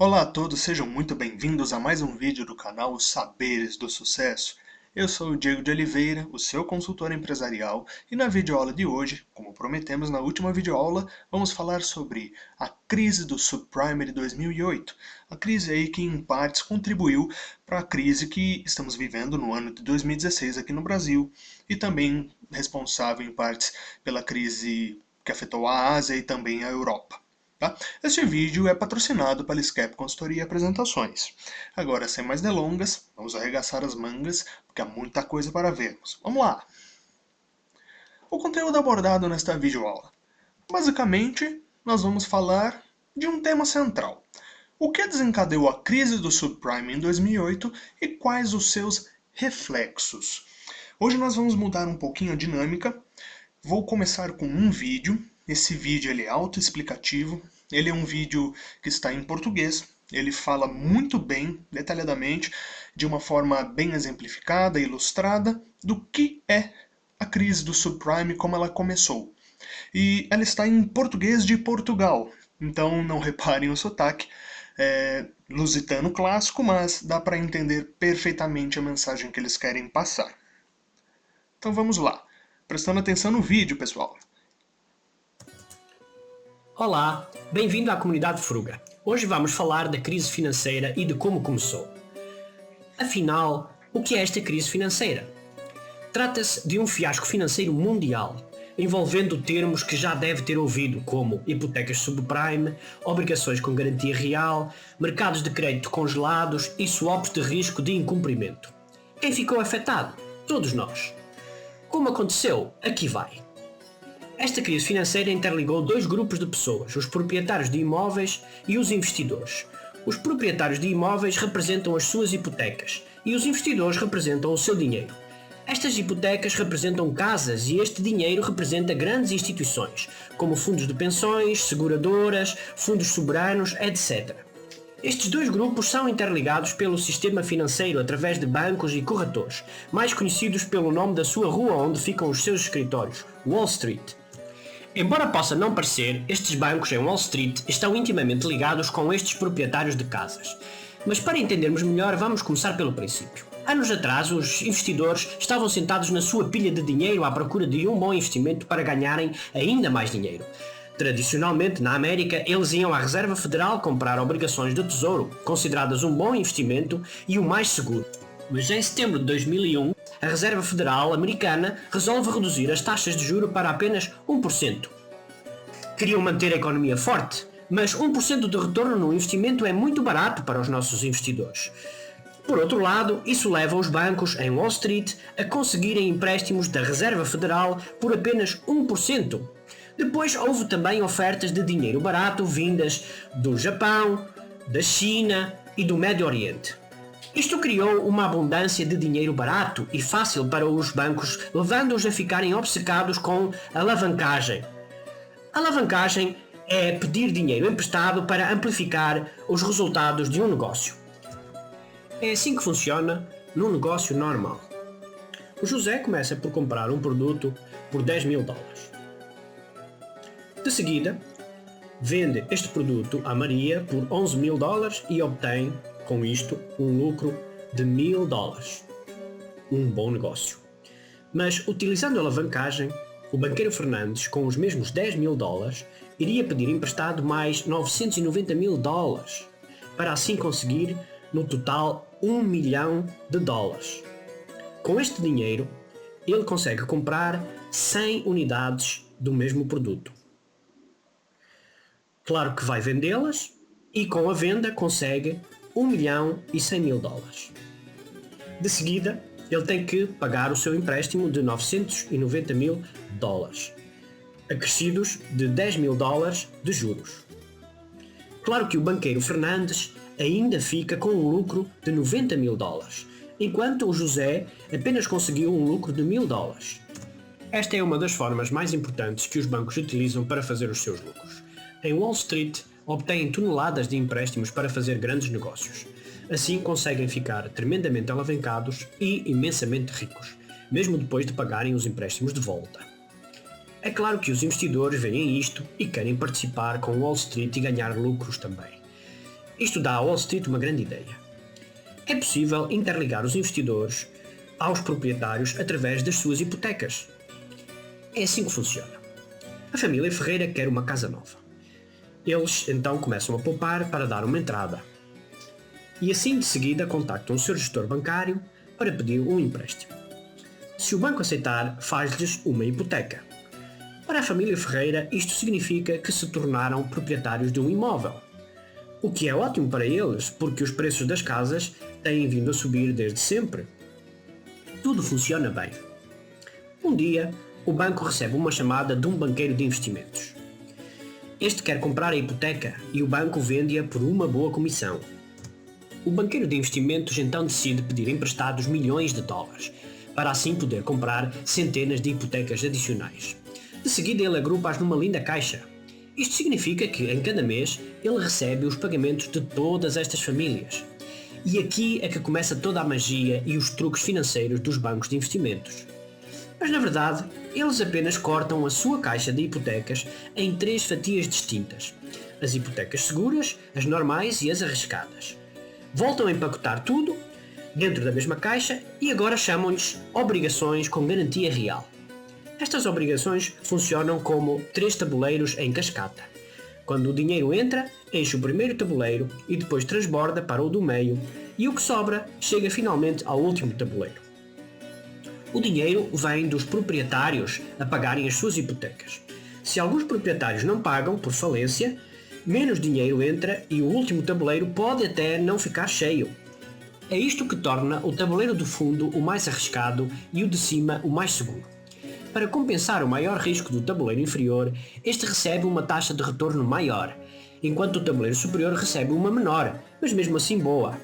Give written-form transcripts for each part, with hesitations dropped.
Olá a todos, sejam muito bem-vindos a mais um vídeo do canal Os Saberes do Sucesso. Eu sou o Diego de Oliveira, o seu consultor empresarial, e na videoaula de hoje, como prometemos na última videoaula, vamos falar sobre a crise do subprime de 2008. A crise aí que em partes contribuiu para a crise que estamos vivendo no ano de 2016 aqui no Brasil, e também responsável em partes pela crise que afetou a Ásia e também a Europa. Tá? Este vídeo é patrocinado pela Scap Consultoria e Apresentações. Agora, sem mais delongas, vamos arregaçar as mangas, porque há muita coisa para vermos. Vamos lá! O conteúdo abordado nesta videoaula. Basicamente, nós vamos falar de um tema central. O que desencadeou a crise do subprime em 2008 e quais os seus reflexos? Hoje nós vamos mudar um pouquinho a dinâmica. Vou começar com um vídeo. Esse vídeo ele é autoexplicativo. Ele é um vídeo que está em português. Ele fala muito bem, detalhadamente, de uma forma bem exemplificada e ilustrada, do que é a crise do subprime, como ela começou. E ela está em português de Portugal. Então não reparem o sotaque. É lusitano clássico, mas dá para entender perfeitamente a mensagem que eles querem passar. Então vamos lá. Prestando atenção no vídeo, pessoal. Olá, bem-vindo à comunidade Fruga. Hoje vamos falar da crise financeira e de como começou. Afinal, o que é esta crise financeira? Trata-se de um fiasco financeiro mundial, envolvendo termos que já deve ter ouvido, como hipotecas subprime, obrigações com garantia real, mercados de crédito congelados e swaps de risco de incumprimento. Quem ficou afetado? Todos nós. Como aconteceu? Aqui vai. Esta crise financeira interligou dois grupos de pessoas, os proprietários de imóveis e os investidores. Os proprietários de imóveis representam as suas hipotecas e os investidores representam o seu dinheiro. Estas hipotecas representam casas e este dinheiro representa grandes instituições, como fundos de pensões, seguradoras, fundos soberanos, etc. Estes dois grupos são interligados pelo sistema financeiro através de bancos e corretores, mais conhecidos pelo nome da sua rua onde ficam os seus escritórios, Wall Street. Embora possa não parecer, estes bancos em Wall Street estão intimamente ligados com estes proprietários de casas. Mas para entendermos melhor, vamos começar pelo princípio. Anos atrás, os investidores estavam sentados na sua pilha de dinheiro à procura de um bom investimento para ganharem ainda mais dinheiro. Tradicionalmente, na América, eles iam à Reserva Federal comprar obrigações do Tesouro, consideradas um bom investimento e o mais seguro. Mas em setembro de 2001, a Reserva Federal americana resolve reduzir as taxas de juros para apenas 1%. Queriam manter a economia forte, mas 1% de retorno no investimento é muito barato para os nossos investidores. Por outro lado, isso leva os bancos em Wall Street a conseguirem empréstimos da Reserva Federal por apenas 1%. Depois houve também ofertas de dinheiro barato vindas do Japão, da China e do Médio Oriente. Isto criou uma abundância de dinheiro barato e fácil para os bancos, levando-os a ficarem obcecados com alavancagem. Alavancagem é pedir dinheiro emprestado para amplificar os resultados de um negócio. É assim que funciona num negócio normal. O José começa por comprar um produto por $10.000. De seguida, vende este produto à Maria por $11.000 e obtém, com isto, um lucro de $1.000. Um bom negócio. Mas, utilizando a alavancagem, o banqueiro Fernandes, com os mesmos $10.000, iria pedir emprestado mais $990.000, para assim conseguir, no total, $1 milhão. Com este dinheiro, ele consegue comprar 100 unidades do mesmo produto. Claro que vai vendê-las e com a venda consegue $1.100.000. De seguida, ele tem que pagar o seu empréstimo de $990.000, acrescidos de $10.000 de juros. Claro que o banqueiro Fernandes ainda fica com um lucro de $90.000, enquanto o José apenas conseguiu um lucro de $1.000. Esta é uma das formas mais importantes que os bancos utilizam para fazer os seus lucros. Em Wall Street, obtêm toneladas de empréstimos para fazer grandes negócios. Assim conseguem ficar tremendamente alavancados e imensamente ricos, mesmo depois de pagarem os empréstimos de volta. É claro que os investidores veem isto e querem participar com Wall Street e ganhar lucros também. Isto dá a Wall Street uma grande ideia. É possível interligar os investidores aos proprietários através das suas hipotecas. É assim que funciona. A família Ferreira quer uma casa nova. Eles então começam a poupar para dar uma entrada. E assim de seguida contactam o seu gestor bancário para pedir um empréstimo. Se o banco aceitar, faz-lhes uma hipoteca. Para a família Ferreira, isto significa que se tornaram proprietários de um imóvel. O que é ótimo para eles, porque os preços das casas têm vindo a subir desde sempre. Tudo funciona bem. Um dia, o banco recebe uma chamada de um banqueiro de investimentos. Este quer comprar a hipoteca e o banco vende-a por uma boa comissão. O banqueiro de investimentos então decide pedir emprestados milhões de dólares, para assim poder comprar centenas de hipotecas adicionais. De seguida ele agrupa-as numa linda caixa. Isto significa que, em cada mês, ele recebe os pagamentos de todas estas famílias. E aqui é que começa toda a magia e os truques financeiros dos bancos de investimentos. Mas na verdade, eles apenas cortam a sua caixa de hipotecas em 3 fatias distintas: as hipotecas seguras, as normais e as arriscadas. Voltam a empacotar tudo dentro da mesma caixa e agora chamam-lhes obrigações com garantia real. Estas obrigações funcionam como 3 tabuleiros em cascata. Quando o dinheiro entra, enche o primeiro tabuleiro e depois transborda para o do meio, e o que sobra chega finalmente ao último tabuleiro. O dinheiro vem dos proprietários a pagarem as suas hipotecas. Se alguns proprietários não pagam por falência, menos dinheiro entra e o último tabuleiro pode até não ficar cheio. É isto que torna o tabuleiro do fundo o mais arriscado e o de cima o mais seguro. Para compensar o maior risco do tabuleiro inferior, este recebe uma taxa de retorno maior, enquanto o tabuleiro superior recebe uma menor, mas mesmo assim boa.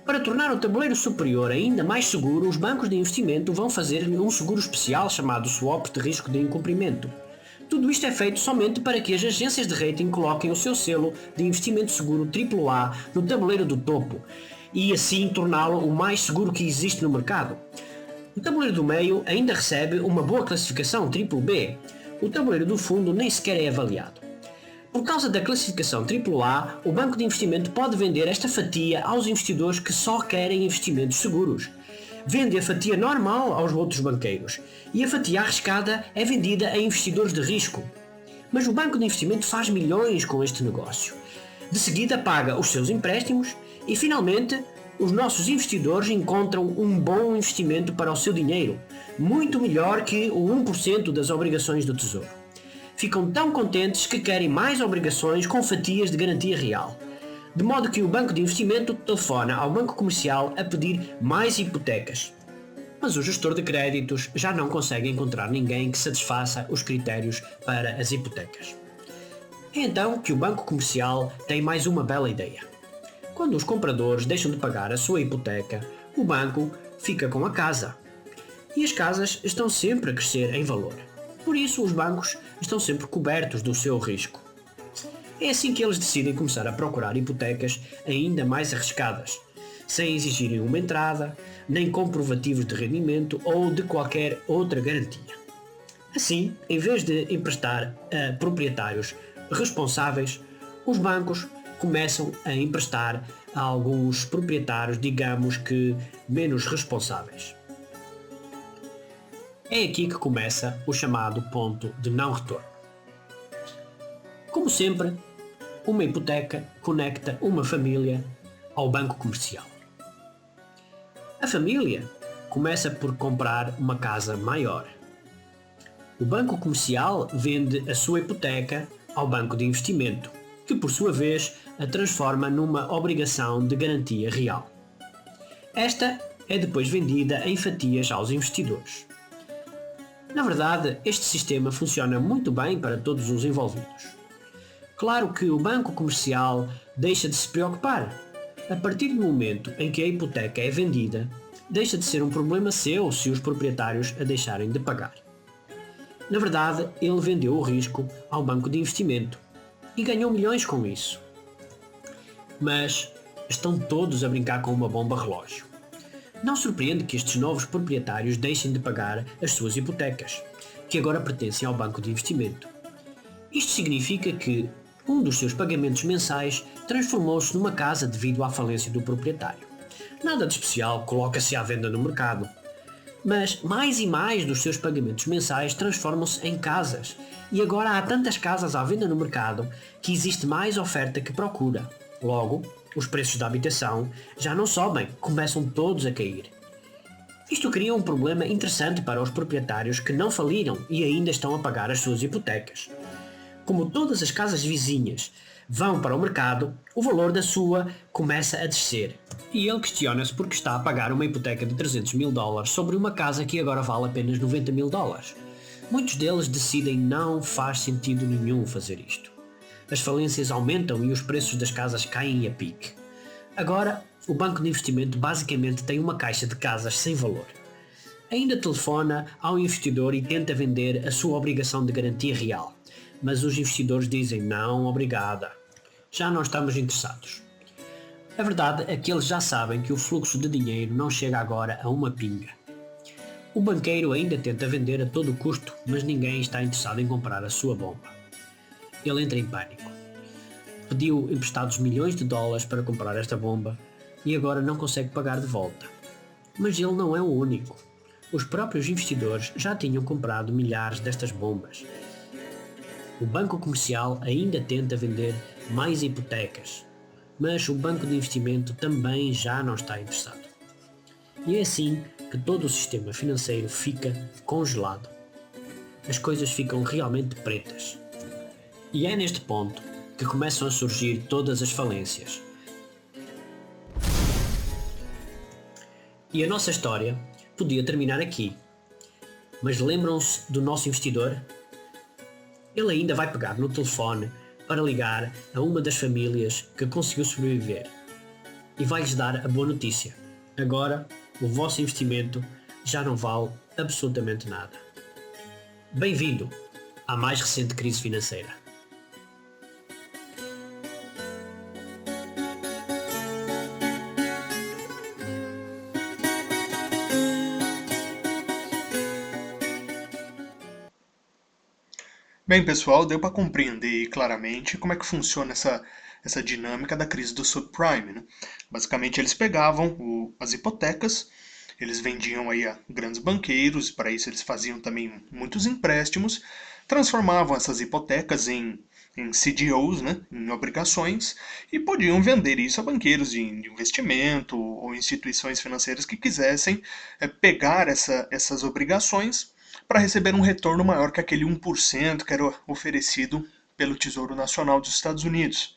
Para tornar o tabuleiro superior ainda mais seguro, os bancos de investimento vão fazer-lhe um seguro especial chamado swap de risco de incumprimento. Tudo isto é feito somente para que as agências de rating coloquem o seu selo de investimento seguro AAA no tabuleiro do topo e assim torná-lo o mais seguro que existe no mercado. O tabuleiro do meio ainda recebe uma boa classificação BBB. O tabuleiro do fundo nem sequer é avaliado. Por causa da classificação AAA, o banco de investimento pode vender esta fatia aos investidores que só querem investimentos seguros. Vende a fatia normal aos outros banqueiros e a fatia arriscada é vendida a investidores de risco. Mas o banco de investimento faz milhões com este negócio. De seguida paga os seus empréstimos e finalmente os nossos investidores encontram um bom investimento para o seu dinheiro, muito melhor que o 1% das obrigações do Tesouro. Ficam tão contentes que querem mais obrigações com fatias de garantia real. De modo que o banco de investimento telefona ao banco comercial a pedir mais hipotecas. Mas o gestor de créditos já não consegue encontrar ninguém que satisfaça os critérios para as hipotecas. É então que o banco comercial tem mais uma bela ideia. Quando os compradores deixam de pagar a sua hipoteca, o banco fica com a casa. E as casas estão sempre a crescer em valor. Por isso, os bancos estão sempre cobertos do seu risco. É assim que eles decidem começar a procurar hipotecas ainda mais arriscadas, sem exigirem uma entrada, nem comprovativos de rendimento ou de qualquer outra garantia. Assim, em vez de emprestar a proprietários responsáveis, os bancos começam a emprestar a alguns proprietários, digamos que menos responsáveis. É aqui que começa o chamado ponto de não retorno. Como sempre, uma hipoteca conecta uma família ao banco comercial. A família começa por comprar uma casa maior. O banco comercial vende a sua hipoteca ao banco de investimento, que por sua vez a transforma numa obrigação de garantia real. Esta é depois vendida em fatias aos investidores. Na verdade, este sistema funciona muito bem para todos os envolvidos. Claro que o banco comercial deixa de se preocupar. A partir do momento em que a hipoteca é vendida, deixa de ser um problema seu se os proprietários a deixarem de pagar. Na verdade, ele vendeu o risco ao banco de investimento e ganhou milhões com isso. Mas estão todos a brincar com uma bomba relógio. Não surpreende que estes novos proprietários deixem de pagar as suas hipotecas, que agora pertencem ao banco de investimento. Isto significa que Um dos seus pagamentos mensais transformou-se numa casa devido à falência do proprietário. Nada de especial, coloca-se à venda no mercado. Mas mais e mais dos seus pagamentos mensais transformam-se em casas. E agora há tantas casas à venda no mercado que existe mais oferta que procura. Logo, os preços da habitação já não sobem, começam todos a cair. Isto cria um problema interessante para os proprietários que não faliram e ainda estão a pagar as suas hipotecas. Como todas as casas vizinhas vão para o mercado, o valor da sua começa a descer. E ele questiona-se porque está a pagar uma hipoteca de 300 mil dólares sobre uma casa que agora vale apenas 90 mil dólares. Muitos deles decidem não faz sentido nenhum fazer isto. As falências aumentam e os preços das casas caem a pique. Agora, o banco de investimento basicamente tem uma caixa de casas sem valor. Ainda telefona ao investidor e tenta vender a sua obrigação de garantia real. Mas os investidores dizem não, obrigada. Já não estamos interessados. A verdade é que eles já sabem que o fluxo de dinheiro não chega agora a uma pinga. O banqueiro ainda tenta vender a todo custo, mas ninguém está interessado em comprar a sua bomba. Ele entra em pânico. Pediu emprestados milhões de dólares para comprar esta bomba e agora não consegue pagar de volta. Mas ele não é o único. Os próprios investidores já tinham comprado milhares destas bombas. O banco comercial ainda tenta vender mais hipotecas, mas o banco de investimento também já não está interessado. E é assim que todo o sistema financeiro fica congelado. As coisas ficam realmente pretas. E é neste ponto que começam a surgir todas as falências. E a nossa história podia terminar aqui. Mas lembram-se do nosso investidor? Ele ainda vai pegar no telefone para ligar a uma das famílias que conseguiu sobreviver e vai-lhes dar a boa notícia. Agora, o vosso investimento já não vale absolutamente nada. Bem-vindo à mais recente crise financeira. Bem, pessoal, deu para compreender claramente como é que funciona essa dinâmica da crise do subprime, né? Basicamente, eles pegavam as hipotecas, eles vendiam aí a grandes banqueiros, para isso eles faziam também muitos empréstimos, transformavam essas hipotecas em CDOs, né, em obrigações, e podiam vender isso a banqueiros de investimento ou instituições financeiras que quisessem pegar essas obrigações para receber um retorno maior que aquele 1% que era oferecido pelo Tesouro Nacional dos Estados Unidos.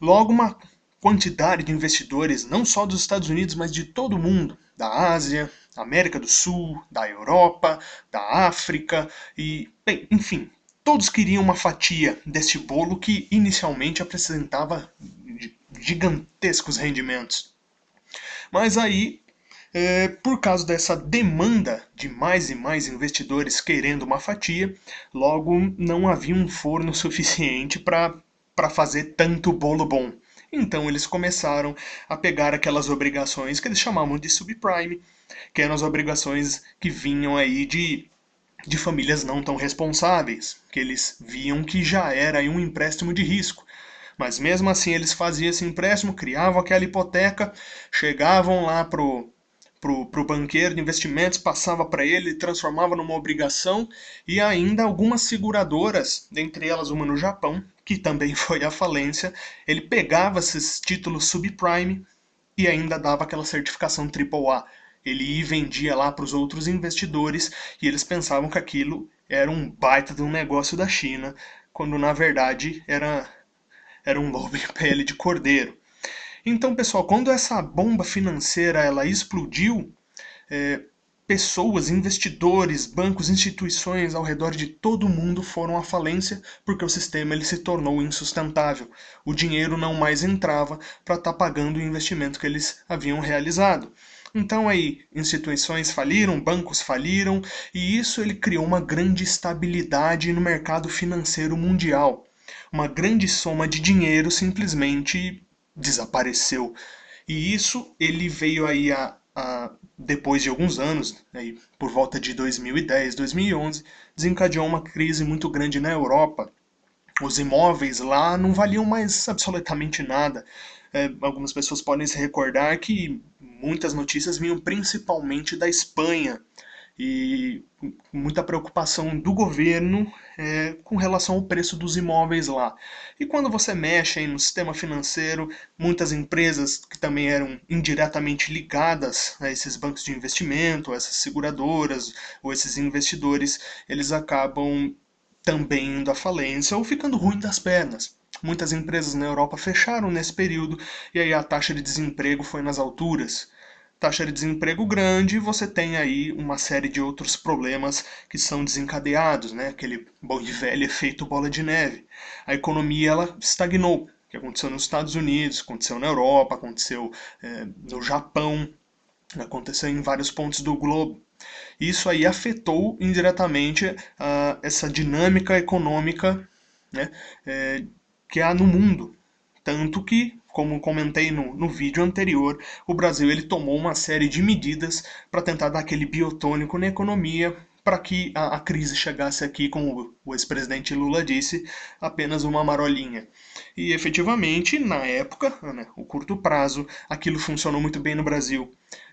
Logo, uma quantidade de investidores, não só dos Estados Unidos, mas de todo o mundo, da Ásia, América do Sul, da Europa, da África, e, bem, enfim, todos queriam uma fatia deste bolo que inicialmente apresentava gigantescos rendimentos. Mas aí, por causa dessa demanda de mais e mais investidores querendo uma fatia, logo não havia um forno suficiente para fazer tanto bolo bom. Então eles começaram a pegar aquelas obrigações que eles chamavam de subprime, que eram as obrigações que vinham aí de famílias não tão responsáveis, que eles viam que já era aí um empréstimo de risco. Mas mesmo assim eles faziam esse empréstimo, criavam aquela hipoteca, chegavam lá pro banqueiro de investimentos, passava para ele, transformava numa obrigação, e ainda algumas seguradoras, dentre elas uma no Japão, que também foi à falência, ele pegava esses títulos subprime e ainda dava aquela certificação AAA. Ele ia e vendia lá para os outros investidores e eles pensavam que aquilo era um baita de um negócio da China, quando na verdade era um lobo de pele de cordeiro. Então, pessoal, quando essa bomba financeira ela explodiu, pessoas, investidores, bancos, instituições ao redor de todo o mundo foram à falência porque o sistema ele se tornou insustentável. O dinheiro não mais entrava para estar pagando o investimento que eles haviam realizado. Então aí, instituições faliram, bancos faliram, e isso ele criou uma grande estabilidade no mercado financeiro mundial. Uma grande soma de dinheiro simplesmente desapareceu. E isso ele veio aí depois de alguns anos, aí, por volta de 2010, 2011, desencadeou uma crise muito grande na Europa, Os imóveis lá não valiam mais absolutamente nada. Algumas pessoas podem se recordar que muitas notícias vinham principalmente da Espanha e muita preocupação do governo com relação ao preço dos imóveis lá. E quando você mexe aí no sistema financeiro, muitas empresas que também eram indiretamente ligadas a esses bancos de investimento, a essas seguradoras ou esses investidores, eles acabam também indo à falência ou ficando ruim das pernas. Muitas empresas na Europa fecharam nesse período e aí a taxa de desemprego foi nas alturas. Taxa de desemprego grande, você tem aí uma série de outros problemas que são desencadeados, né? Aquele bom e velho efeito bola de neve. A economia ela estagnou, que aconteceu nos Estados Unidos, aconteceu na Europa, aconteceu no Japão, aconteceu em vários pontos do globo. Isso aí afetou indiretamente essa dinâmica econômica, né, que há no mundo. Tanto que, como comentei no vídeo anterior, o Brasil ele tomou uma série de medidas para tentar dar aquele biotônico na economia para que a crise chegasse aqui, como o ex-presidente Lula disse, apenas uma marolinha. E efetivamente, na época, né, o curto prazo, aquilo funcionou muito bem no Brasil.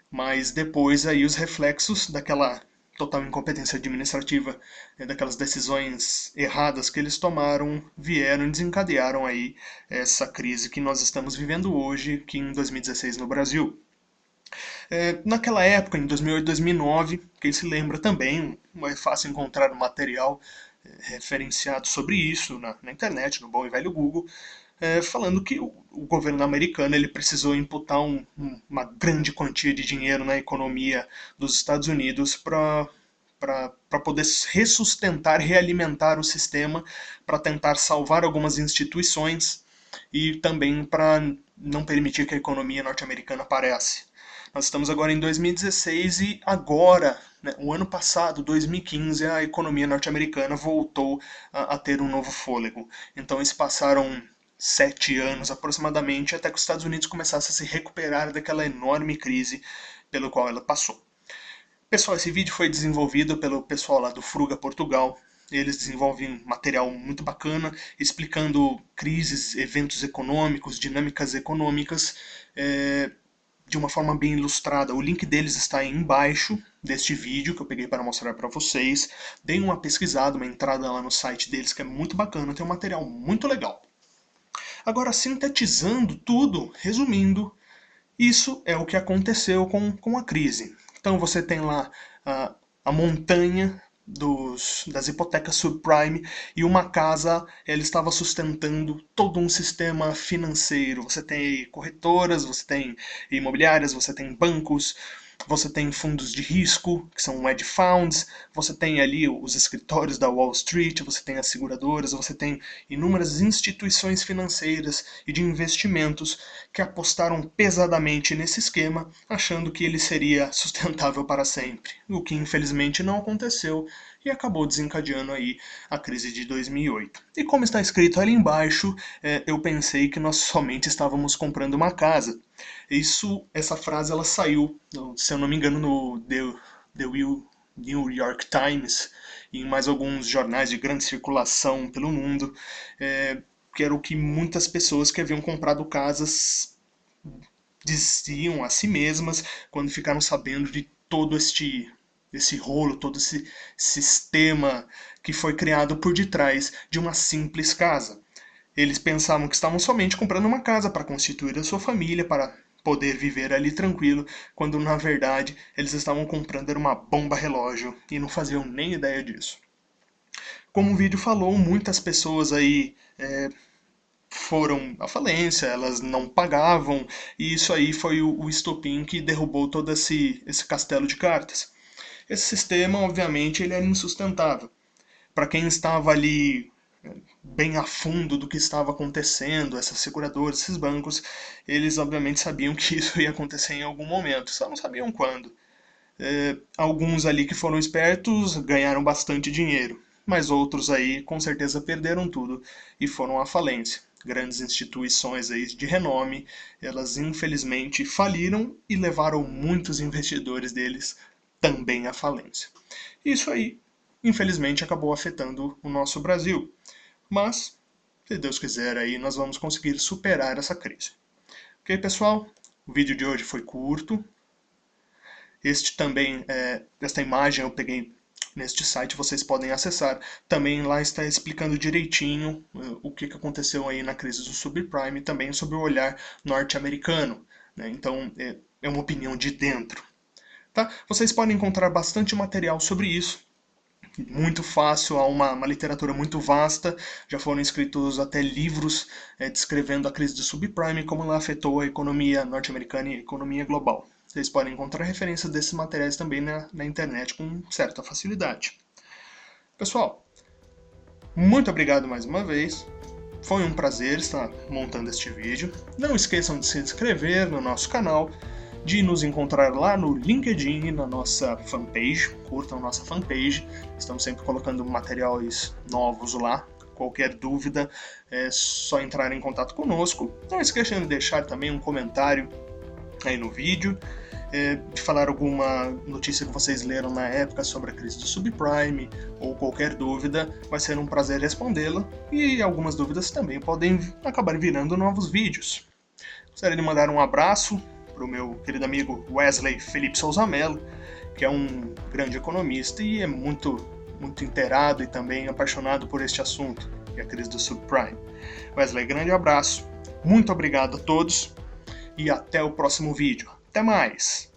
Mas depois aí os reflexos daquela total incompetência administrativa, daquelas decisões erradas que eles tomaram, vieram e desencadearam aí essa crise que nós estamos vivendo hoje, aqui em 2016 no Brasil. Naquela época, em 2008, 2009, quem se lembra também, é fácil encontrar material referenciado sobre isso na internet, no bom e velho Google, falando que o governo americano ele precisou imputar uma grande quantia de dinheiro na economia dos Estados Unidos para poder ressustentar, realimentar o sistema, para tentar salvar algumas instituições e também para não permitir que a economia norte-americana aparece. Nós estamos agora em 2016 e agora, né, o ano passado, 2015, a economia norte-americana voltou a ter um novo fôlego. Então, eles passaram 7 anos aproximadamente até que os Estados Unidos começassem a se recuperar daquela enorme crise pelo qual ela passou. Pessoal, esse vídeo foi desenvolvido pelo pessoal lá do Fruga Portugal. Eles desenvolvem material muito bacana, explicando crises, eventos econômicos, dinâmicas econômicas, de uma forma bem ilustrada. O link deles está aí embaixo deste vídeo que eu peguei para mostrar para vocês. Deem uma pesquisada, uma entrada lá no site deles que é muito bacana, tem um material muito legal. Agora, sintetizando tudo, resumindo, isso é o que aconteceu com a crise. Então você tem lá a montanha das hipotecas subprime e uma casa ela estava sustentando todo um sistema financeiro. Você tem corretoras, você tem imobiliárias, você tem bancos, você tem fundos de risco, que são hedge funds, você tem ali os escritórios da Wall Street, você tem as seguradoras, você tem inúmeras instituições financeiras e de investimentos que apostaram pesadamente nesse esquema, achando que ele seria sustentável para sempre, o que infelizmente não aconteceu e acabou desencadeando aí a crise de 2008. E como está escrito ali embaixo, eu pensei que nós somente estávamos comprando uma casa. Essa frase ela saiu, se eu não me engano, no New York Times e em mais alguns jornais de grande circulação pelo mundo, que era o que muitas pessoas que haviam comprado casas diziam a si mesmas quando ficaram sabendo de todo esse rolo, todo esse sistema que foi criado por detrás de uma simples casa. Eles pensavam que estavam somente comprando uma casa para constituir a sua família, para poder viver ali tranquilo, quando na verdade eles estavam comprando era uma bomba relógio e não faziam nem ideia disso. Como o vídeo falou, muitas pessoas aí foram à falência, elas não pagavam, e isso aí foi o estopim que derrubou todo esse castelo de cartas. Esse sistema, obviamente, ele era insustentável. Para quem estava ali bem a fundo do que estava acontecendo, essas seguradoras, esses bancos, eles obviamente sabiam que isso ia acontecer em algum momento, só não sabiam quando. Alguns ali que foram espertos ganharam bastante dinheiro, mas outros aí com certeza perderam tudo e foram à falência. Grandes instituições aí de renome, elas infelizmente faliram e levaram muitos investidores deles também à falência. Isso aí, infelizmente, acabou afetando o nosso Brasil. Mas Se Deus quiser, aí nós vamos conseguir superar essa crise. Ok, pessoal? O vídeo de hoje foi curto. Esta imagem eu peguei neste site, vocês podem acessar. Também lá está explicando direitinho o que aconteceu aí na crise do subprime, também sobre o olhar norte-americano, né? Então, é uma opinião de dentro. Tá? Vocês podem encontrar bastante material sobre isso. Muito fácil, há uma literatura muito vasta, já foram escritos até livros descrevendo a crise do subprime e como ela afetou a economia norte-americana e a economia global. Vocês podem encontrar referências desses materiais também na internet com certa facilidade. Pessoal, muito obrigado mais uma vez. Foi um prazer estar montando este vídeo. Não esqueçam de se inscrever no nosso canal, de nos encontrar lá no LinkedIn e na nossa fanpage. Curtam nossa fanpage, estamos sempre colocando materiais novos lá. Qualquer dúvida é só entrar em contato conosco. Não esqueçam de deixar também um comentário aí no vídeo, de falar alguma notícia que vocês leram na época sobre a crise do subprime, ou qualquer dúvida, vai ser um prazer respondê-la, e algumas dúvidas também podem acabar virando novos vídeos. Gostaria de mandar um abraço para o meu querido amigo Wesley Felipe Souza Mello, que é um grande economista e é muito inteirado e também apaixonado por este assunto, que é a crise do subprime. Wesley, grande abraço, muito obrigado a todos e até o próximo vídeo. Até mais!